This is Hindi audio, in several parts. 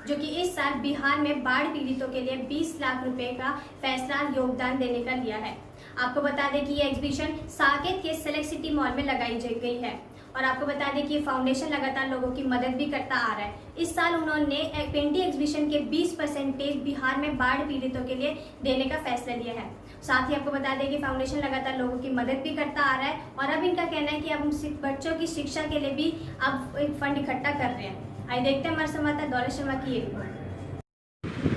जो कि इस साल बिहार में बाढ़ पीड़ितों के लिए 20 लाख रुपए का फैसला योगदान देने का लिया है। आपको बता दें कि ये एग्जीबिशन साकेत के सेलेक्ट सिटी मॉल में लगाई गई है और आपको बता दें कि ये फाउंडेशन लगातार लोगों की मदद भी करता आ रहा है। इस साल उन्होंने पेंटिंग एग्जीबिशन के 20% बिहार में बाढ़ पीड़ितों के लिए देने का फैसला लिया है। साथ ही आपको बता दें कि फाउंडेशन लगातार लोगों की मदद भी करता आ रहा है और अब इनका कहना है कि अब बच्चों की शिक्षा के लिए भी अब एक फंड इकट्ठा कर रहे हैं। आइए देखते हैं हमारे संवाददाता दौलत शर्मा की ये रिपोर्ट।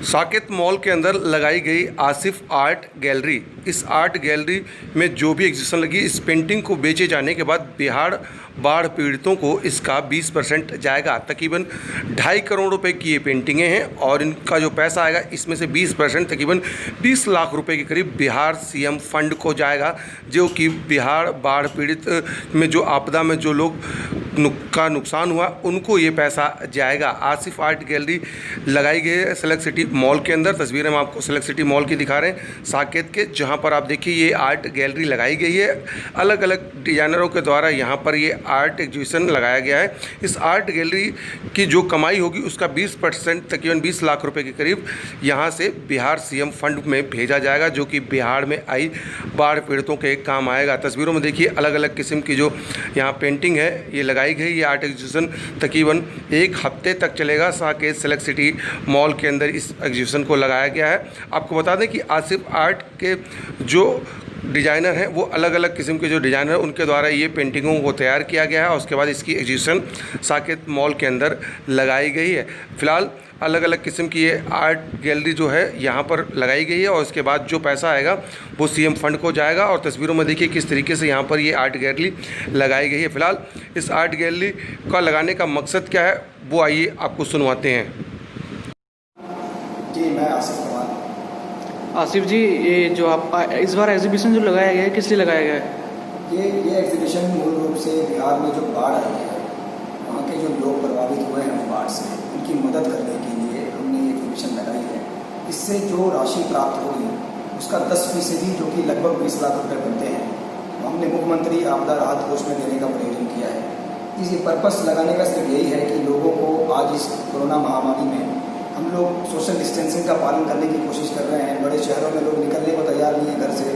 साकेत मॉल के अंदर लगाई गई आसिफ आर्ट गैलरी। इस आर्ट गैलरी में जो भी एग्जीबिशन लगी, इस पेंटिंग को बेचे जाने के बाद बिहार बाढ़ पीड़ितों को इसका 20% जाएगा। तकरीबन 2.5 करोड़ रुपए की ये पेंटिंगें हैं और इनका जो पैसा आएगा इसमें से 20% तकरीबन 20 लाख रुपए के करीब बिहार सीएम फंड को जाएगा, जो कि बिहार बाढ़ पीड़ित में जो आपदा में जो लोग का नुकसान हुआ उनको ये पैसा जाएगा। आसिफ आर्ट गैलरी लगाई गई है सेलेक्ट सिटी मॉल के अंदर। तस्वीरें हम आपको सेलेक्ट सिटी मॉल की दिखा रहे हैं साकेत के, जहां पर आप देखिए ये आर्ट गैलरी लगाई गई है। अलग अलग डिजाइनरों के द्वारा यहां पर ये आर्ट एग्जीबिशन लगाया गया है। इस आर्ट गैलरी की जो कमाई होगी उसका 20% तकरीबन 20 लाख रुपए के करीब यहां से बिहार सीएम फंड में भेजा जाएगा, जो कि बिहार में आई बाढ़ पीड़ितों के काम आएगा। तस्वीरों में देखिए अलग अलग किस्म की जो यहाँ पेंटिंग है ये लगाई गई। ये आर्ट एग्जीबिशन तकरीबन 1 हफ्ते तक चलेगा। साकेत सेलेक्ट सिटी मॉल के अंदर इस एग्जीबिशन को लगाया गया है। आपको बता दें कि आसिफ आर्ट के जो डिज़ाइनर हैं वो अलग अलग किस्म के जो डिज़ाइनर हैं उनके द्वारा ये पेंटिंगों को तैयार किया गया है और उसके बाद इसकी एग्जीबिशन साकेत मॉल के अंदर लगाई गई है। फिलहाल अलग अलग किस्म की ये आर्ट गैलरी जो है यहाँ पर लगाई गई है और उसके बाद जो पैसा आएगा वो सीएम फंड को जाएगा। और तस्वीरों में देखिए किस तरीके से यहाँ पर ये आर्ट गैलरी लगाई गई है। फिलहाल इस आर्ट गैलरी का लगाने का मकसद क्या है वो आइए आपको सुनवाते हैं। जी मैं आसिफ जी, ये जो आप इस बार एग्जीबिशन जो लगाया गया है किस लिए लगाया गया है? ये एग्जीबिशन मूल रूप से बिहार में जो बाढ़ आई है वहाँ के जो लोग प्रभावित हुए हैं बाढ़ से उनकी मदद करने के लिए हमने ये एग्जीबिशन लगाई है। इससे जो राशि प्राप्त होगी उसका 10% जो कि लगभग 20 लाख रुपए बनते हैं तो हमने मुख्यमंत्री आपदा राहत कोष में देने का प्रयोजन किया है। इस पर्पस लगाने का सिर्फ यही है कि लोगों को आज इस कोरोना महामारी में हम लोग सोशल डिस्टेंसिंग का पालन करने की कोशिश कर रहे हैं। बड़े शहरों में लोग निकलने को तैयार नहीं है घर से,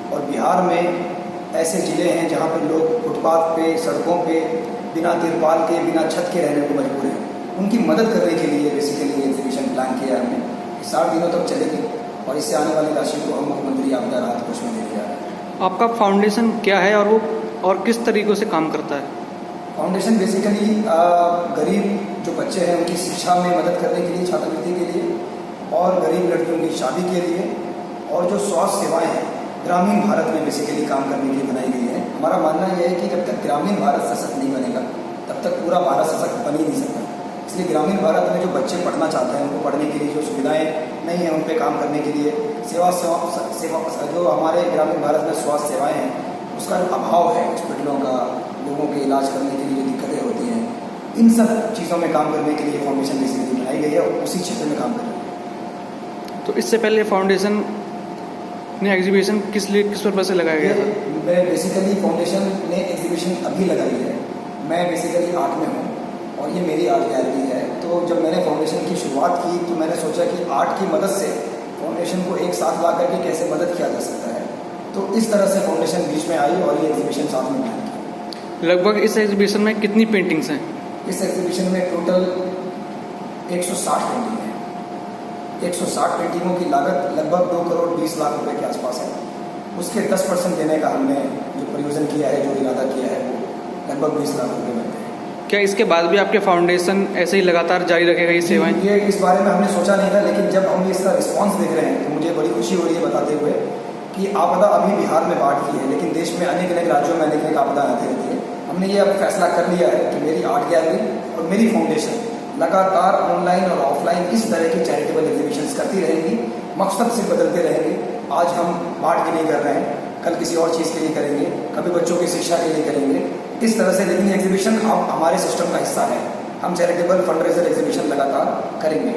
और बिहार में ऐसे ज़िले हैं जहाँ पे लोग फुटपाथ पे, सड़कों पे बिना तिरपाल के, बिना छत के रहने को मजबूर हैं। उनकी मदद करने के लिए बेसिकली ये एग्जीबिशन प्लान किया है हमने। 60 दिनों तक चलेगी और इससे आने वाली राशि को हम मुख्यमंत्री आपदा राहत कोष में देने जा रहे हैं। आपका फाउंडेशन क्या है और वो और किस तरीक़ों से काम करता है? फाउंडेशन बेसिकली गरीब जो बच्चे हैं उनकी शिक्षा में मदद करने के लिए, छात्रवृत्ति के लिए, और गरीब लड़कियों की शादी के लिए, और जो स्वास्थ्य सेवाएं हैं ग्रामीण भारत में बेसिकली काम करने के लिए बनाई गई है। हमारा मानना यह है कि जब तक ग्रामीण भारत सशक्त नहीं बनेगा तब तक पूरा भारत सशक्त बन ही नहीं सकता। इसलिए ग्रामीण भारत में जो बच्चे पढ़ना चाहते हैं उनको पढ़ने के लिए जो सुविधाएँ नहीं हैं उन पर काम करने के लिए, सेवा जो हमारे ग्रामीण भारत में स्वास्थ्य सेवाएँ हैं उसका जो अभाव है, हॉस्पिटलों का, लोगों के इलाज करने के लिए जो दिक्कतें होती हैं, इन सब चीज़ों में काम करने के लिए फाउंडेशन बेसिकली बनाई गई है और उसी क्षेत्र में काम कर रही है। तो इससे पहले फाउंडेशन ने एग्जीबिशन किस पर्पज से लगाया गया था? मैं बेसिकली फाउंडेशन ने एग्जीबिशन अभी लगाई है। मैं बेसिकली आर्ट में हूँ और ये मेरी आर्ट गैलरी है। तो जब मैंने फाउंडेशन की शुरुआत की तो मैंने सोचा कि आर्ट की मदद से फाउंडेशन को एक साथ ला करके कैसे मदद किया जा सकता है। तो इस तरह से फाउंडेशन बीच में आई और ये एग्जीबिशन साथ में प्लान किया। लगभग इस एग्जीबिशन में कितनी पेंटिंग्स हैं? इस एग्जीबिशन में टोटल 160 पेंटिंग है। 160 पेंटिंगों की लागत लगभग 2 करोड़ 20 लाख रुपए के आसपास है। उसके 10% देने का हमने जो प्रयोजन किया है, जो इरादा किया है, वो लगभग 20 लाख रुपए बनते हैं। क्या इसके बाद भी आपके फाउंडेशन ऐसे ही लगातार जारी रखेगा ये सेवाएं? ये इस बारे में हमने सोचा नहीं था, लेकिन जब हम इसका रिस्पॉन्स देख रहे हैं तो मुझे बड़ी खुशी हो रही है बताते हुए कि आपदा अभी बिहार में बाढ़ की है, लेकिन देश में अनेक अनेक राज्यों में अनेक अनेक आपदा आती रहती है। हमने ये अब फैसला कर लिया है कि मेरी आर्ट गैलरी और मेरी फाउंडेशन लगातार ऑनलाइन और ऑफलाइन इस तरह की चैरिटेबल एग्जीबिशंस करती रहेंगी। मकसद से बदलते रहेंगे। आज हम बाढ़ के लिए कर रहे हैं, कल किसी और चीज़ के लिए करेंगे, कभी बच्चों की शिक्षा के लिए करेंगे, इस तरह से। लेकिन एग्जीबिशन अब हमारे सिस्टम का हिस्सा है। हम चैरिटेबल फंड रेजर एग्जीबिशन लगातार करेंगे।